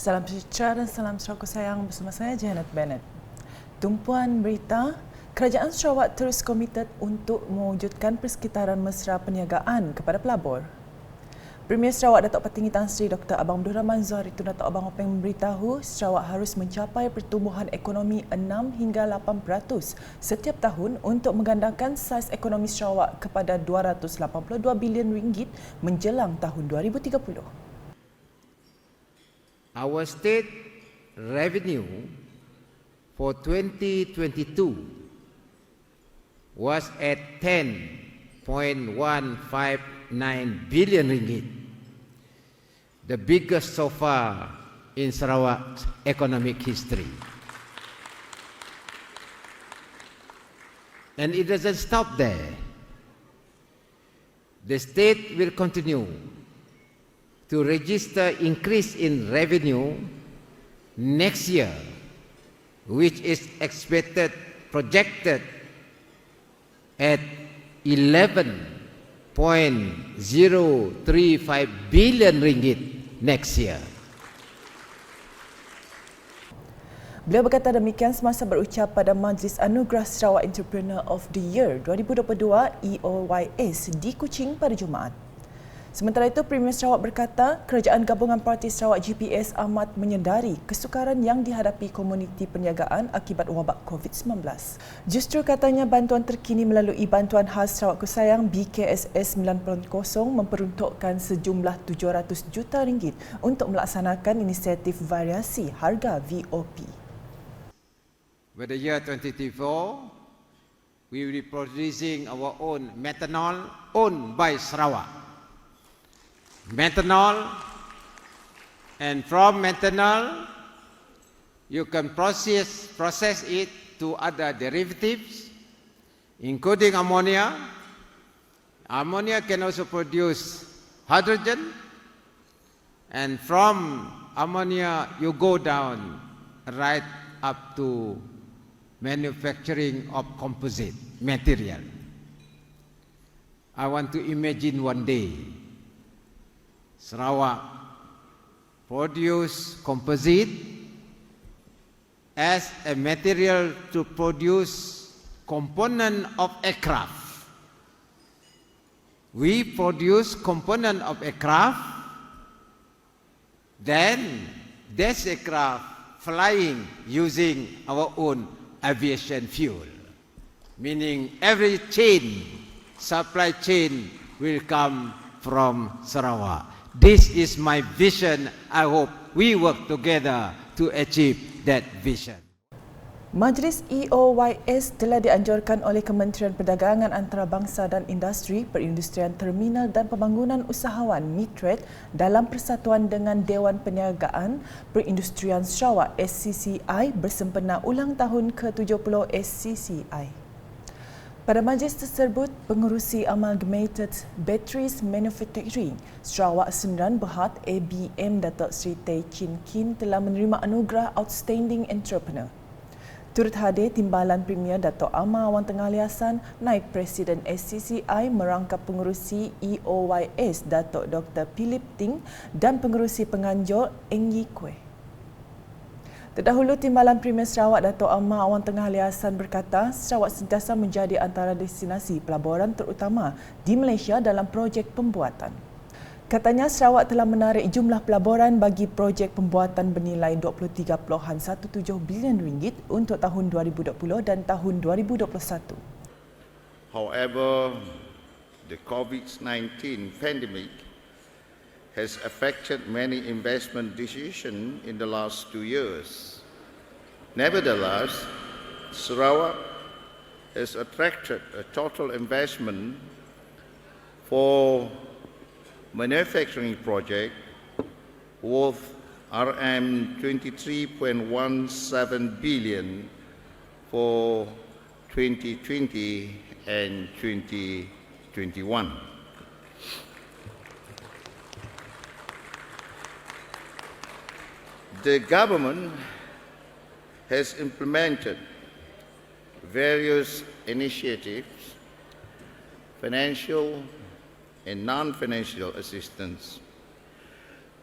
Salam sejahtera dan salam Sarawak sayang bersama saya Janet Bennett. Tumpuan berita, Kerajaan Sarawak terus komited untuk mewujudkan persekitaran mesra perniagaan kepada pelabur. Premier Sarawak Datuk Petinggi Tan Sri Dr. Abang Abdul Rahman Zuhari Tun Datuk Abang Openg memberitahu Sarawak harus mencapai pertumbuhan ekonomi 6 hingga 8% setiap tahun untuk menggandakan saiz ekonomi Sarawak kepada RM282 bilion menjelang tahun 2030. Our state revenue for 2022 was at 10.159 billion ringgit, the biggest so far in Sarawak's economic history. And it doesn't stop there. The state will continue to register increase in revenue next year, which is projected at 11.035 billion ringgit next year. Beliau berkata demikian semasa berucap pada Majlis Anugerah Sarawak Entrepreneur of the Year 2022 EOYS di Kuching pada Jumaat. Sementara itu, Premier Sarawak berkata Kerajaan Gabungan Parti Sarawak GPS amat menyedari kesukaran yang dihadapi komuniti perniagaan akibat wabak COVID-19. Justru katanya bantuan terkini melalui Bantuan Khas Sarawak Kusayang BKSS 90 memperuntukkan sejumlah RM700 juta untuk melaksanakan inisiatif variasi harga VOP. For the year 2024, we will be producing our own methanol owned by Sarawak. Methanol, and from methanol you can process it to other derivatives including ammonia. Ammonia can also produce hydrogen, and from ammonia you go down right up to manufacturing of composite material. I want to imagine one day Sarawak produce composite as a material to produce component of aircraft. We produce component of aircraft, then this aircraft flying using our own aviation fuel, meaning every supply chain will come from Sarawak. This is my vision. I hope we work together to achieve that vision. Majlis EOYS telah dianjurkan oleh Kementerian Perdagangan Antarabangsa dan Industri, Perindustrian Terminal dan Pembangunan Usahawan MITRAD dalam persatuan dengan Dewan Perniagaan Perindustrian Sarawak SCCI bersempena ulang tahun ke-70 SCCI. Pada majlis tersebut, Pengerusi Amalgamated Batteries Manufacturing Sarawak Sendirian Berhad ABM Datuk Seri Tay Chin Kin telah menerima anugerah Outstanding Entrepreneur. Turut hadir Timbalan Premier Datuk Amar Awang Tengah Aliasan, Naib Presiden SCCI merangkap Pengerusi EOYS Datuk Dr. Philip Ting dan Pengerusi Penganjur Eng Yi Kue. Terdahulu, Timbalan Premier Sarawak Datuk Amar Awang Tengah Aliasan berkata Sarawak sentiasa menjadi antara destinasi pelaburan terutama di Malaysia dalam projek pembuatan. Katanya Sarawak telah menarik jumlah pelaburan bagi projek pembuatan bernilai RM23.17 bilion untuk tahun 2020 dan tahun 2021. However, the COVID-19 pandemic has affected many investment decisions in the last 2 years. Nevertheless, Sarawak has attracted a total investment for manufacturing project worth RM23.17 billion for 2020 and 2021. The government has implemented various initiatives, financial and non-financial assistance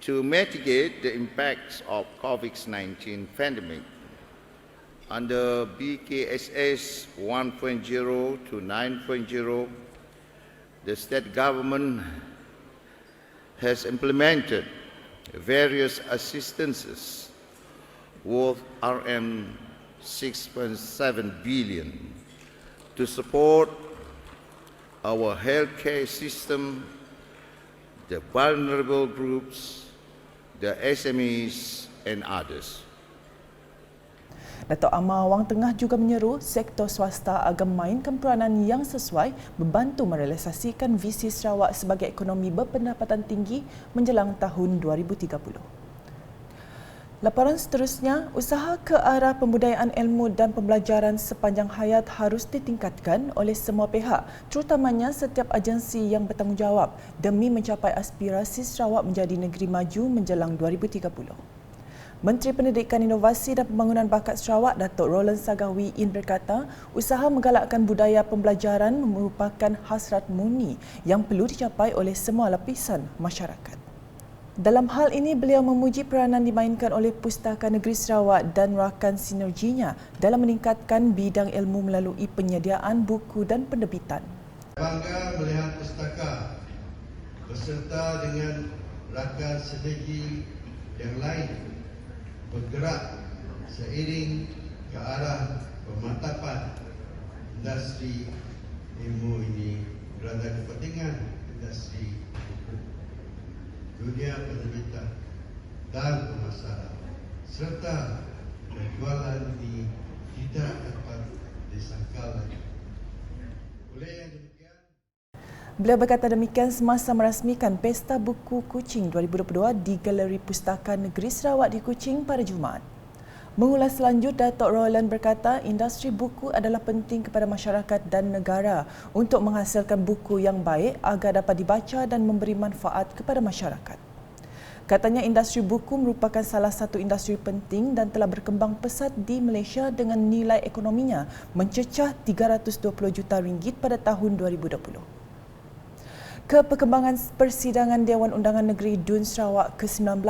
To mitigate the impacts of COVID-19 pandemic, under BKSS 1.0 to 9.0, the state government has implemented various assistances worth RM 6.7 billion to support our healthcare system, the vulnerable groups, the SMEs and others. Datuk Amar Wang Tengah juga menyeru sektor swasta agar memainkan peranan yang sesuai membantu merealisasikan visi Sarawak sebagai ekonomi berpendapatan tinggi menjelang tahun 2030. Laporan seterusnya, usaha ke arah pembudayaan ilmu dan pembelajaran sepanjang hayat harus ditingkatkan oleh semua pihak, terutamanya setiap agensi yang bertanggungjawab demi mencapai aspirasi Sarawak menjadi negeri maju menjelang 2030. Menteri Pendidikan, Inovasi dan Pembangunan Bakat Sarawak, Datuk Roland Sagawi In berkata, usaha menggalakkan budaya pembelajaran merupakan hasrat murni yang perlu dicapai oleh semua lapisan masyarakat. Dalam hal ini, beliau memuji peranan dimainkan oleh Pustaka Negeri Sarawak dan rakan sinerginya dalam meningkatkan bidang ilmu melalui penyediaan buku dan penerbitan. Bangga melihat Pustaka beserta dengan rakan sinergi yang lain bergerak seiring ke arah pemantapan industri ilmu ini kerana kepentingan industri dunia penerbitan dan pemasaran serta penjualan ini tidak dapat disangkal lagi. Oleh yang demikian, Beliau berkata demikian semasa merasmikan Pesta Buku Kuching 2022 di Galeri Pustaka Negeri Sarawak di Kuching pada Jumaat. Mengulas selanjut, Datuk Roland berkata industri buku adalah penting kepada masyarakat dan negara untuk menghasilkan buku yang baik agar dapat dibaca dan memberi manfaat kepada masyarakat. Katanya industri buku merupakan salah satu industri penting dan telah berkembang pesat di Malaysia dengan nilai ekonominya mencecah RM320 juta pada tahun 2020. Ke perkembangan persidangan Dewan Undangan Negeri Dun Sarawak ke-19.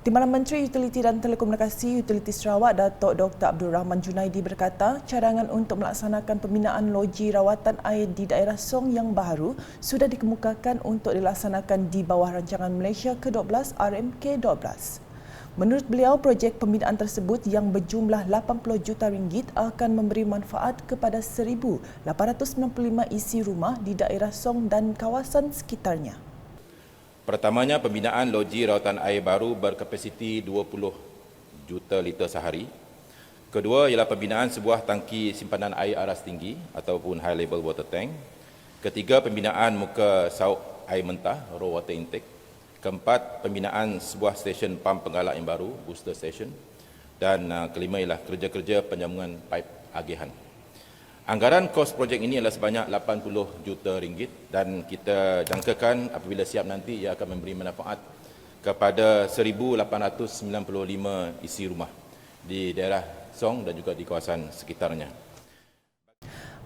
Timbalan Menteri Utiliti dan Telekomunikasi Utiliti Sarawak, Datuk Dr. Abdul Rahman Junaidi berkata, cadangan untuk melaksanakan pembinaan loji rawatan air di daerah Song yang baru sudah dikemukakan untuk dilaksanakan di bawah rancangan Malaysia ke-12 RMK-12. Menurut beliau, projek pembinaan tersebut yang berjumlah RM80 juta akan memberi manfaat kepada 1,895 isi rumah di daerah Song dan kawasan sekitarnya. Pertamanya, pembinaan loji rawatan air baru berkapasiti 20 juta liter sehari. Kedua ialah pembinaan sebuah tangki simpanan air aras tinggi ataupun high level water tank. Ketiga, pembinaan muka sauk air mentah, raw water intake. Keempat, pembinaan sebuah stesen pam penggalak yang baru, booster station. Dan kelima ialah kerja-kerja penyambungan paip agihan. Anggaran kos projek ini adalah sebanyak RM80 juta dan kita jangkakan apabila siap nanti ia akan memberi manfaat kepada 1,895 isi rumah di daerah Song dan juga di kawasan sekitarnya.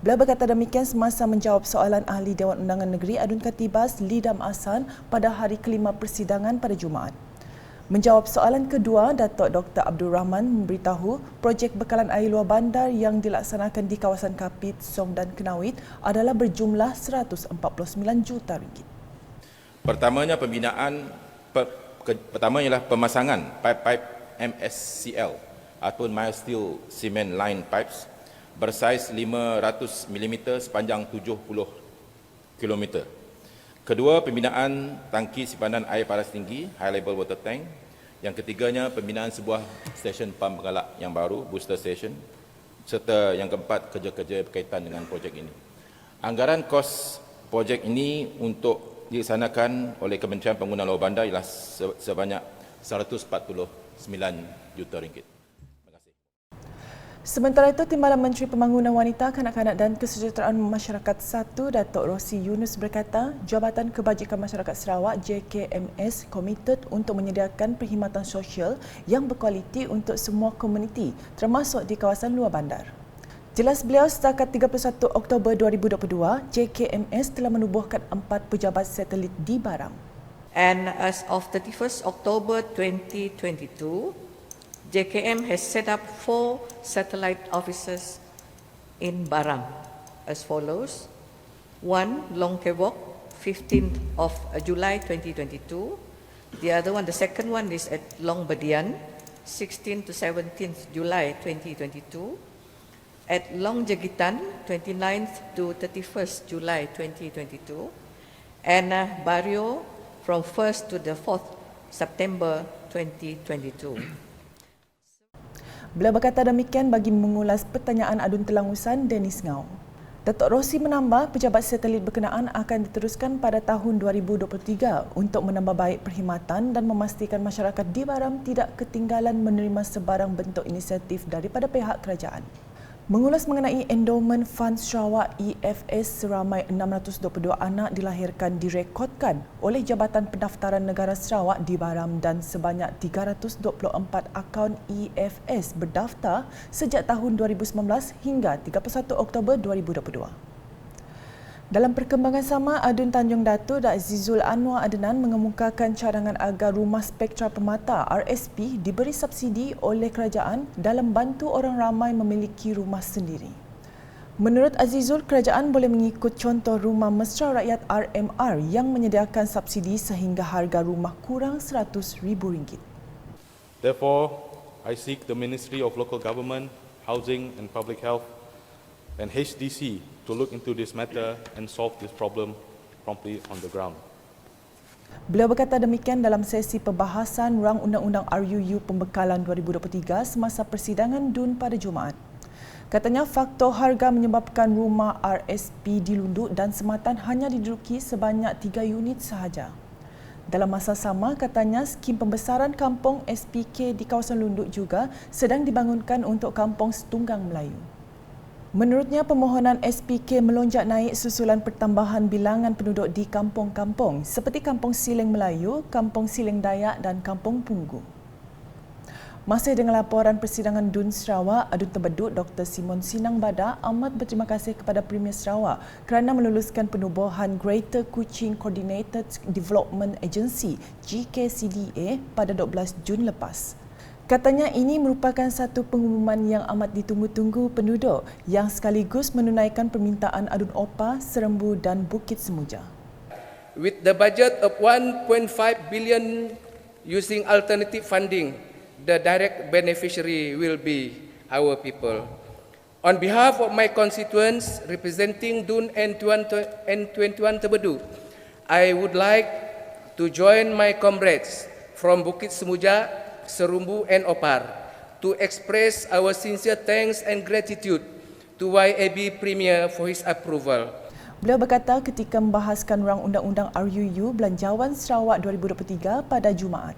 Beliau berkata demikian semasa menjawab soalan Ahli Dewan Undangan Negeri Adun Katibas Lidam Ahsan pada hari kelima persidangan pada Jumaat. Menjawab soalan kedua, Datuk Dr. Abdul Rahman memberitahu projek bekalan air luar bandar yang dilaksanakan di kawasan Kapit, Song dan Kenawit adalah berjumlah RM149 juta. Pertamanya pertama ialah pemasangan pipe-pipe MSCL ataupun mild steel cement line pipes bersaiz 500 mm sepanjang 70 km. Kedua, pembinaan tangki simpanan air paras tinggi, high level water tank. Yang ketiganya, pembinaan sebuah stesen pam penggalak yang baru, booster station. Serta yang keempat, kerja-kerja berkaitan dengan projek ini. Anggaran kos projek ini untuk dilaksanakan oleh Kementerian Pembangunan Luar Bandar ialah sebanyak RM149 juta. Sementara itu, Timbalan Menteri Pembangunan Wanita, Kanak-kanak dan Kesejahteraan Masyarakat 1, Datuk Rosi Yunus berkata, Jabatan Kebajikan Masyarakat Sarawak JKMS komited untuk menyediakan perkhidmatan sosial yang berkualiti untuk semua komuniti, termasuk di kawasan luar bandar. Jelas beliau, setakat 31 Oktober 2022, JKMS telah menubuhkan 4 pejabat satelit di Barang. And as of 31st October 2022, JKM has set up 4 satellite offices in Barang as follows. 1, Long Kewok, 15th of July 2022. The second one is at Long Bedian, 16th to 17th July 2022. At Long Jagitan, 29th to 31st July 2022. And Barrio from 1st to the 4th September 2022. Beliau berkata demikian bagi mengulas pertanyaan adun telangusan Dennis Ngau. Datuk Rossi menambah pejabat satelit berkenaan akan diteruskan pada tahun 2023 untuk menambah baik perkhidmatan dan memastikan masyarakat di Baram tidak ketinggalan menerima sebarang bentuk inisiatif daripada pihak kerajaan. Mengulas mengenai Endowment Fund Sarawak EFS, seramai 622 anak dilahirkan direkodkan oleh Jabatan Pendaftaran Negara Sarawak di Baram dan sebanyak 324 akaun EFS berdaftar sejak tahun 2019 hingga 31 Oktober 2022. Dalam perkembangan sama, Adun Tanjung Dato' Dr. Azizul Anwar Adnan mengemukakan cadangan agar Rumah Spektra Permata RSP diberi subsidi oleh kerajaan dalam bantu orang ramai memiliki rumah sendiri. Menurut Azizul, kerajaan boleh mengikut contoh Rumah Mesra Rakyat RMR yang menyediakan subsidi sehingga harga rumah kurang RM100,000. Therefore, I seek the Ministry of Local Government, Housing and Public Health and HDC to look into this matter and solve this problem promptly on the ground. Beliau berkata demikian dalam sesi perbahasan Rang Undang-Undang RUU Pembekalan 2023 semasa persidangan DUN pada Jumaat. Katanya faktor harga menyebabkan rumah RSP dilunduk dan sematan hanya diduduki sebanyak 3 unit sahaja. Dalam masa sama, katanya skim pembesaran kampung SPK di kawasan Lunduk juga sedang dibangunkan untuk kampung setunggang Melayu. Menurutnya, permohonan SPK melonjak naik susulan pertambahan bilangan penduduk di kampung-kampung seperti Kampung Siling Melayu, Kampung Siling Dayak dan Kampung Punggu. Masih dengan laporan persidangan DUN Sarawak, Adun Tembedut Dr. Simon Sinang Badar amat berterima kasih kepada Premier Sarawak kerana meluluskan penubuhan Greater Kuching Coordinated Development Agency GKCDA pada 12 Jun lepas. Katanya ini merupakan satu pengumuman yang amat ditunggu-tunggu penduduk yang sekaligus menunaikan permintaan Adun Opa, Serembu dan Bukit Semuja. With the budget of 1.5 billion using alternative funding, the direct beneficiary will be our people. On behalf of my constituents representing DUN N21 Tembedut, I would like to join my comrades from Bukit Semuja, Serumbu and Opar to express our sincere thanks and gratitude to YAB Premier for his approval. Beliau berkata ketika membahaskan Rang Undang-Undang RUU Belanjawan Sarawak 2023 pada Jumaat.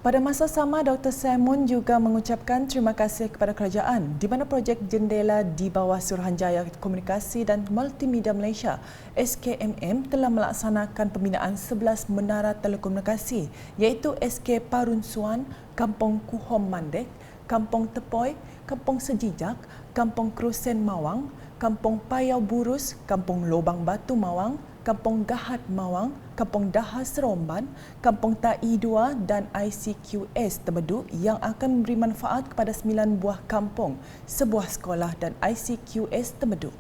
Pada masa sama, Dr. Simon juga mengucapkan terima kasih kepada kerajaan di mana projek jendela di bawah Suruhanjaya Komunikasi dan Multimedia Malaysia SKMM telah melaksanakan pembinaan 11 menara telekomunikasi iaitu SK Parunsuan, Kampung Kuhom Mandek, Kampung Tepoi, Kampung Sejijak, Kampung Krusen Mawang, Kampung Payau Burus, Kampung Lobang Batu Mawang, Kampung Gahat Mawang, Kampung Daha Seromban, Kampung Tai 2 dan ICQS Tembedut yang akan memberi manfaat kepada 9 buah kampung, sebuah sekolah dan ICQS Tembedut.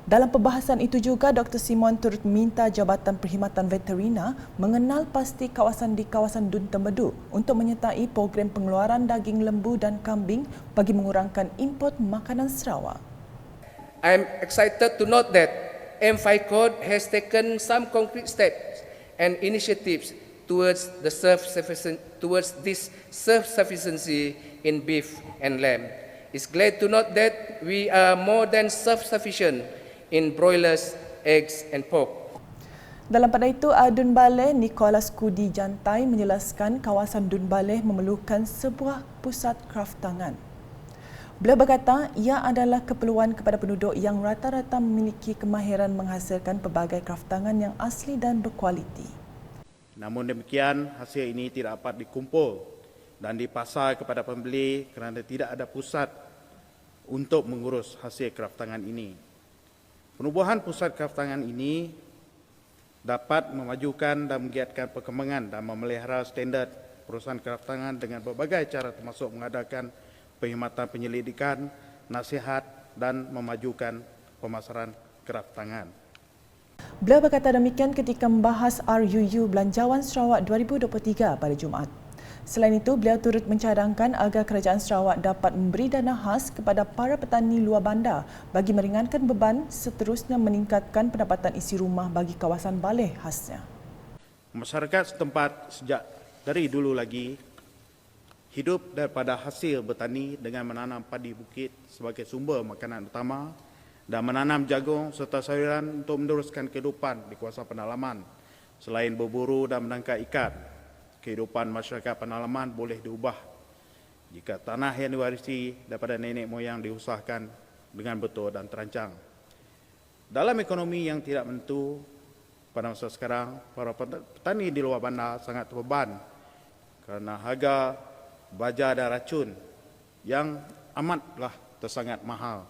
Dalam perbahasan itu juga, Dr. Simon turut meminta Jabatan Perkhidmatan Veterina mengenal pasti kawasan di kawasan DUN Tembedut untuk menyertai program pengeluaran daging lembu dan kambing bagi mengurangkan import makanan Sarawak. I am excited to note that MFICOD has taken some concrete steps and initiatives towards this self-sufficiency in beef and lamb. It's glad to note that we are more than self-sufficient in broilers, eggs and pork. Dalam pada itu, Adun Baleh Nicholas Kudi Jantai menjelaskan kawasan Dun Baleh memerlukan sebuah pusat kraftangan. Beliau berkata ia adalah keperluan kepada penduduk yang rata-rata memiliki kemahiran menghasilkan pelbagai kraftangan yang asli dan berkualiti. Namun demikian, hasil ini tidak dapat dikumpul dan dipasar kepada pembeli kerana tidak ada pusat untuk mengurus hasil kraftangan ini. Penubuhan pusat kraftangan ini dapat memajukan dan menggiatkan perkembangan dan memelihara standard perusahaan kraftangan dengan berbagai cara termasuk mengadakan perkhidmatan penyelidikan, nasihat dan memajukan pemasaran kraftangan. Beliau berkata demikian ketika membahas RUU Belanjawan Sarawak 2023 pada Jumaat. Selain itu, beliau turut mencadangkan agar Kerajaan Sarawak dapat memberi dana khas kepada para petani luar bandar bagi meringankan beban seterusnya meningkatkan pendapatan isi rumah bagi kawasan baleh khasnya. Masyarakat setempat sejak dari dulu lagi hidup daripada hasil bertani dengan menanam padi bukit sebagai sumber makanan utama dan menanam jagung serta sayuran untuk meneruskan kehidupan di kawasan pedalaman. Selain berburu dan menangkap ikan, kehidupan masyarakat pedalaman boleh diubah jika tanah yang diwarisi daripada nenek moyang diusahakan dengan betul dan terancang. Dalam ekonomi yang tidak menentu pada masa sekarang, para petani di luar bandar sangat terbeban kerana harga baja dan racun yang amatlah tersangat mahal.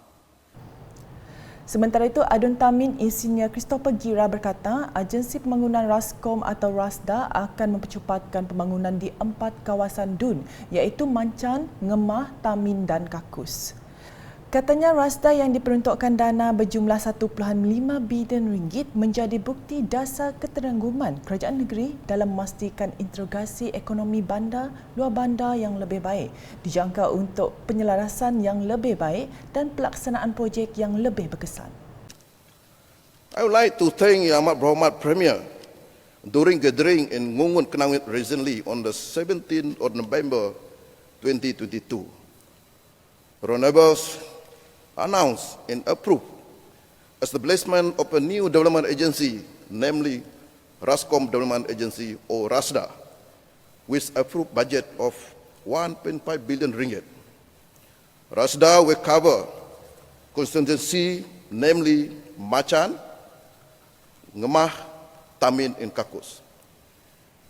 Sementara itu, Adun Tamin Insinyur Christopher Gira berkata agensi pembangunan Raskom atau RASDA akan mempercepatkan pembangunan di 4 kawasan DUN iaitu Mancan, Ngemah, Tamin dan Kakus. Katanya RASDA yang diperuntukkan dana berjumlah 1.5 bilion ringgit menjadi bukti dasar keterangguman kerajaan negeri dalam memastikan integrasi ekonomi bandar luar bandar yang lebih baik, dijangka untuk penyelarasan yang lebih baik dan pelaksanaan projek yang lebih berkesan. I would like to thank Yang Amat Berhormat Premier during gathering in Ngungun Kenangwit recently on the 17th of November 2022. Renewables announced and approved establishment of a new development agency, namely Raskom Development Agency or RASDA, with approved budget of 1.5 billion ringgit. RASDA will cover constituency, namely Macan, Ngemah, Tamin and Kakus.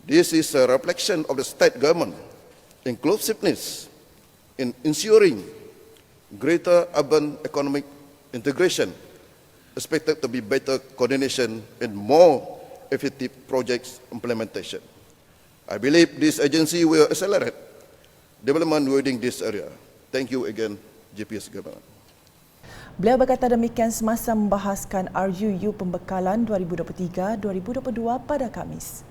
This is a reflection of the state government inclusiveness in ensuring greater urban economic integration, expected to be better coordination and more effective projects implementation. I believe this agency will accelerate development within this area. Thank you again, GPS Government. Beliau berkata demikian semasa membahaskan RUU Pembekalan 2023-2022 pada Khamis.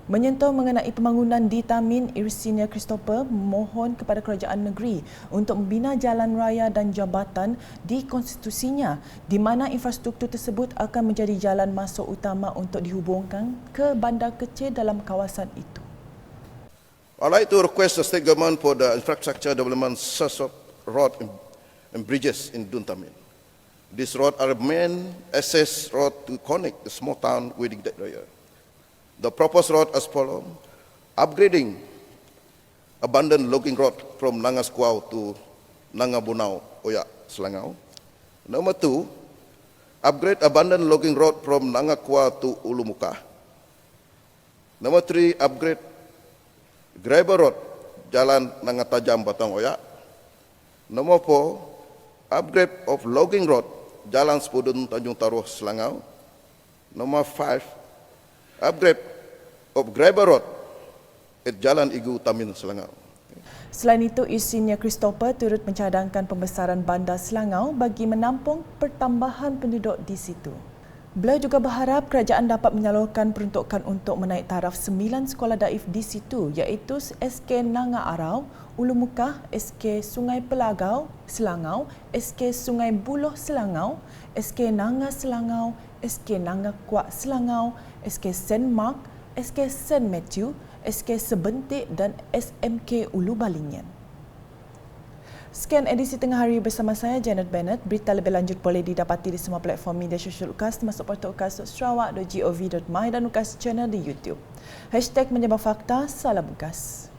Menyentuh mengenai pembangunan di Tamin, Insinyur Christopher memohon kepada kerajaan negeri untuk membina jalan raya dan jambatan di konstitusinya di mana infrastruktur tersebut akan menjadi jalan masuk utama untuk dihubungkan ke bandar kecil dalam kawasan itu. I'd like to request the state government for the infrastructure development such as road and bridges in Dun Tamin. These roads are main access road to connect the small town within that area. The proposed road as follows: upgrading abandoned logging road from Nangas Kuau to Nangabunau, Oyak, Selangau. Number 2, upgrade abandoned logging road from Nangakuau to Ulumuka. Number 3, upgrade gravel road Jalan Nangatajam, Batang Oyak. Number 4, upgrade of logging road Jalan Sepudun, Tanjung Taruh, Selangau. Number 5, upgrade of gravel road at Jalan Igu, Tamin, Selangau. Selain itu, Insinyur Christopher turut mencadangkan pembesaran bandar Selangau bagi menampung pertambahan penduduk di situ. Beliau juga berharap kerajaan dapat menyalurkan peruntukan untuk menaik taraf 9 sekolah daif di situ iaitu SK Nanga Arau, Ulumukah, SK Sungai Pelagau, Selangau, SK Sungai Buloh, Selangau, SK Nanga Selangau, SK Nanga Kuak, Selangau, SK St. Mark, SK St. Matthew, SK Sebentik dan SMK Ulu Balingan. Sekian edisi Tengah Hari bersama saya, Janet Bennett. Berita lebih lanjut boleh didapati di semua platform media sosial UKAS termasuk portal ukas.sarawak.gov.my dan UKAS Channel di YouTube. #Menyebab Fakta, salam UKAS.